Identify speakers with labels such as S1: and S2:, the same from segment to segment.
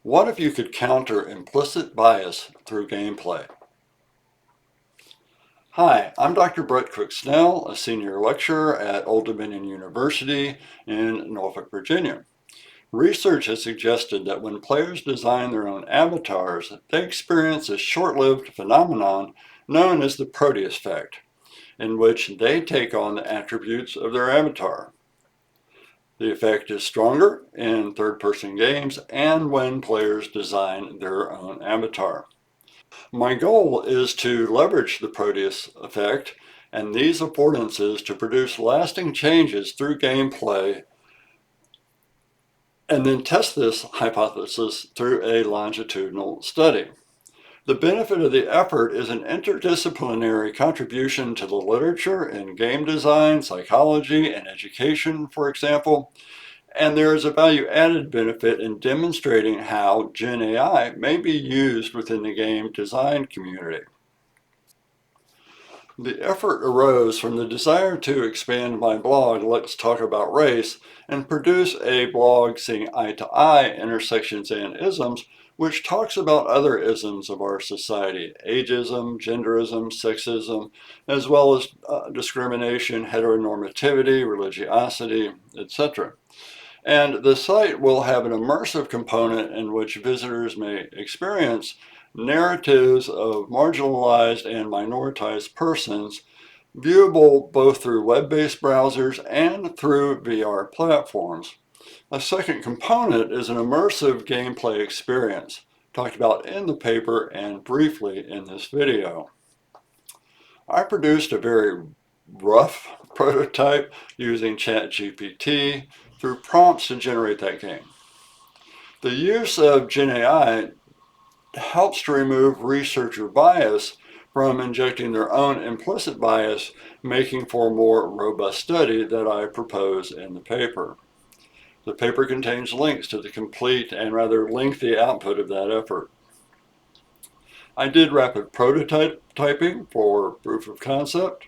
S1: What if you could counter implicit bias through gameplay? Hi, I'm Dr. Brett Cook-Snell, a senior lecturer at Old Dominion University in Norfolk, Virginia. Research has suggested that when players design their own avatars, they experience a short-lived phenomenon known as the Proteus Effect, in which they take on the attributes of their avatar. The effect is stronger in third-person games and when players design their own avatar. My goal is to leverage the Proteus effect and these affordances to produce lasting changes through gameplay and then test this hypothesis through a longitudinal study. The benefit of the effort is an interdisciplinary contribution to the literature in game design, psychology, and education, for example, and there is a value-added benefit in demonstrating how Gen AI may be used within the game design community. The effort arose from the desire to expand my blog, Let's Talk About Race, and produce a blog seeing eye-to-eye intersections and isms, which talks about other isms of our society, ageism, genderism, sexism, as well as discrimination, heteronormativity, religiosity, etc. And the site will have an immersive component in which visitors may experience narratives of marginalized and minoritized persons, viewable both through web-based browsers and through VR platforms. A second component is an immersive gameplay experience, talked about in the paper and briefly in this video. I produced a very rough prototype using ChatGPT through prompts to generate that game. The use of Gen AI helps to remove researcher bias from injecting their own implicit bias, making for a more robust study that I propose in the paper. The paper contains links to the complete and rather lengthy output of that effort. I did rapid prototyping for proof of concept.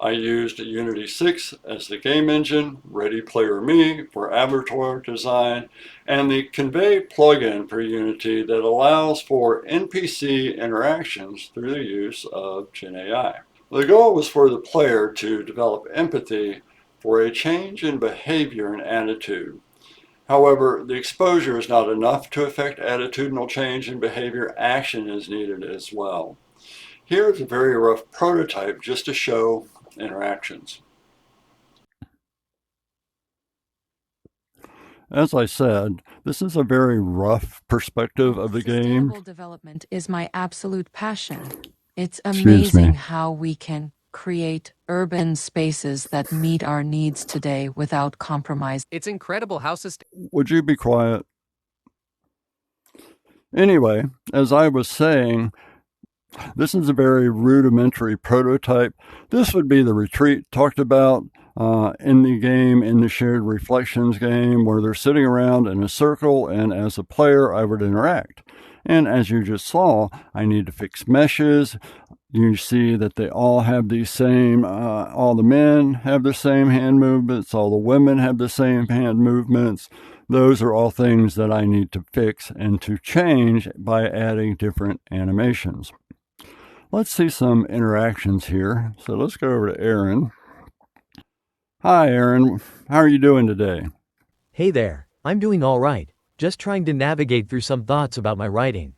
S1: I used Unity 6 as the game engine, Ready Player Me for avatar design, and the Convey plugin for Unity that allows for NPC interactions through the use of Gen AI. The goal was for the player to develop empathy for a change in behavior and attitude. However, the exposure is not enough to affect attitudinal change in behavior. Action is needed as well. Here's a very rough prototype just to show interactions. As I said, this is a very rough perspective of the game.
S2: Sustainable development is my absolute passion. It's
S1: Excuse me.
S2: amazing how we can create urban spaces that meet our needs today without compromise.
S3: It's incredible how
S1: Would you be quiet? Anyway, as I was saying, this is a very rudimentary prototype. This would be the retreat talked about in the game, in the shared reflections game, where they're sitting around in a circle, and as a player, I would interact. And as you just saw, I need to fix meshes. You see that they all have the same, all the men have the same hand movements, all the women have the same hand movements. Those are all things that I need to fix and to change by adding different animations. Let's see some interactions here. So let's go over to Aaron. Hi, Aaron. How are you doing today?
S4: Hey there, I'm doing all right, just trying to navigate through some thoughts about my writing.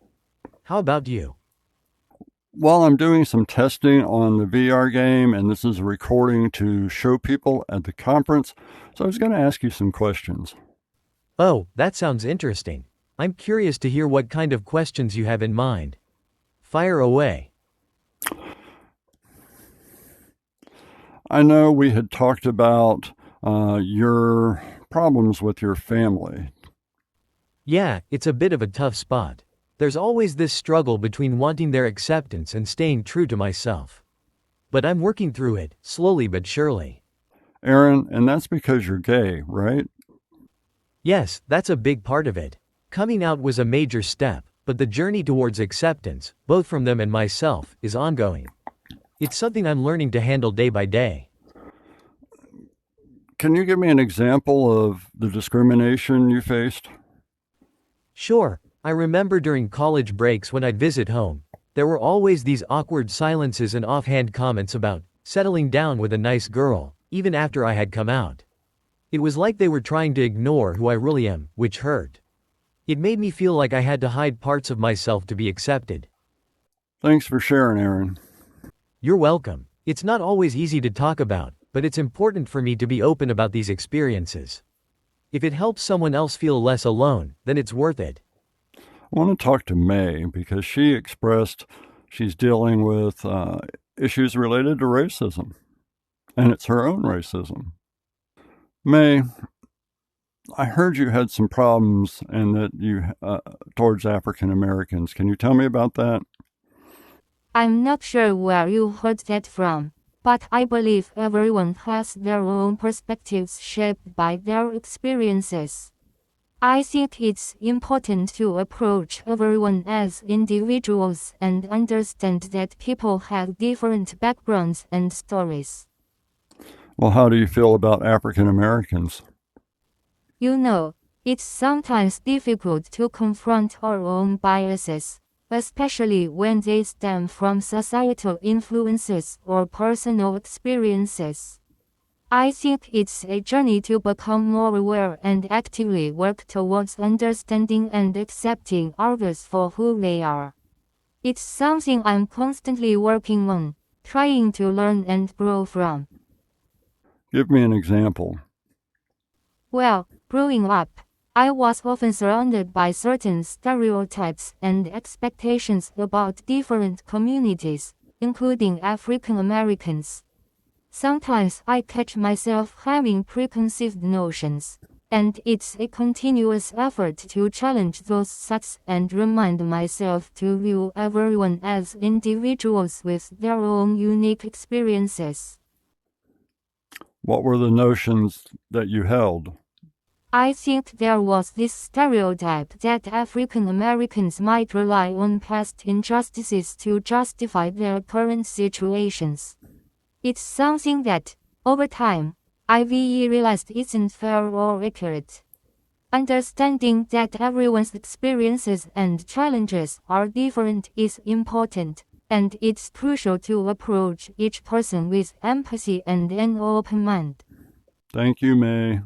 S4: How about you?
S1: Well, I'm doing some testing on the VR game, and this is a recording to show people at the conference, so I was going to ask you some questions.
S4: Oh, that sounds interesting. I'm curious to hear what kind of questions you have in mind. Fire away.
S1: I know we had talked about your problems with your family.
S4: Yeah, it's a bit of a tough spot. There's always this struggle between wanting their acceptance and staying true to myself. But I'm working through it, slowly but surely.
S1: Aaron, and that's because you're gay, right?
S4: Yes, that's a big part of it. Coming out was a major step, but the journey towards acceptance, both from them and myself, is ongoing. It's something I'm learning to handle day by day.
S1: Can you give me an example of the discrimination you faced?
S4: Sure, I remember during college breaks when I'd visit home, there were always these awkward silences and offhand comments about settling down with a nice girl, even after I had come out. It was like they were trying to ignore who I really am, which hurt. It made me feel like I had to hide parts of myself to be accepted.
S1: Thanks for sharing, Aaron.
S4: You're welcome. It's not always easy to talk about, but it's important for me to be open about these experiences. If it helps someone else feel less alone, then it's worth it.
S1: I want to talk to May because she expressed she's dealing with issues related to racism, and it's her own racism. May, I heard you had some problems and that you towards African Americans. Can you tell me about that?
S3: I'm not sure where you heard that from, but I believe everyone has their own perspectives shaped by their experiences. I think it's important to approach everyone as individuals and understand that people have different backgrounds and stories.
S1: Well, how do you feel about African Americans?
S3: You know, it's sometimes difficult to confront our own biases, especially when they stem from societal influences or personal experiences. I think it's a journey to become more aware and actively work towards understanding and accepting others for who they are. It's something I'm constantly working on, trying to learn and grow from.
S1: Give me an example.
S3: Well, growing up, I was often surrounded by certain stereotypes and expectations about different communities, including African Americans. Sometimes I catch myself having preconceived notions, and it's a continuous effort to challenge those thoughts and remind myself to view everyone as individuals with their own unique experiences.
S1: What were the notions that you held?
S3: I think there was this stereotype that African Americans might rely on past injustices to justify their current situations. It's something that, over time, I've realized isn't fair or accurate. Understanding that everyone's experiences and challenges are different is important, and it's crucial to approach each person with empathy and an open mind.
S1: Thank you, May.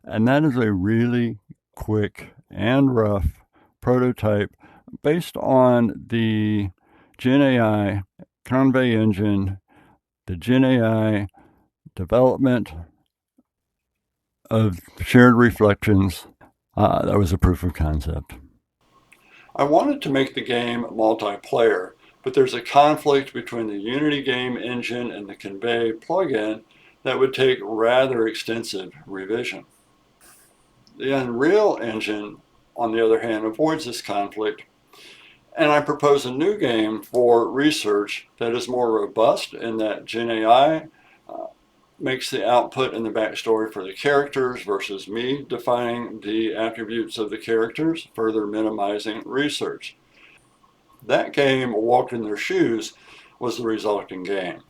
S1: And that is a really quick and rough prototype based on the Gen AI Convey engine, the Gen AI development of shared reflections. That was a proof of concept. I wanted to make the game multiplayer, but there's a conflict between the Unity game engine and the Convey plugin that would take rather extensive revision. The Unreal Engine, on the other hand, avoids this conflict, and I propose a new game for research that is more robust in that Gen AI makes the output and the backstory for the characters versus me defining the attributes of the characters, further minimizing research. That game, Walked in Their Shoes, was the resulting game.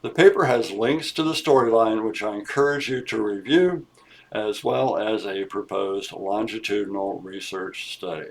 S1: The paper has links to the storyline, which I encourage you to review, as well as a proposed longitudinal research study.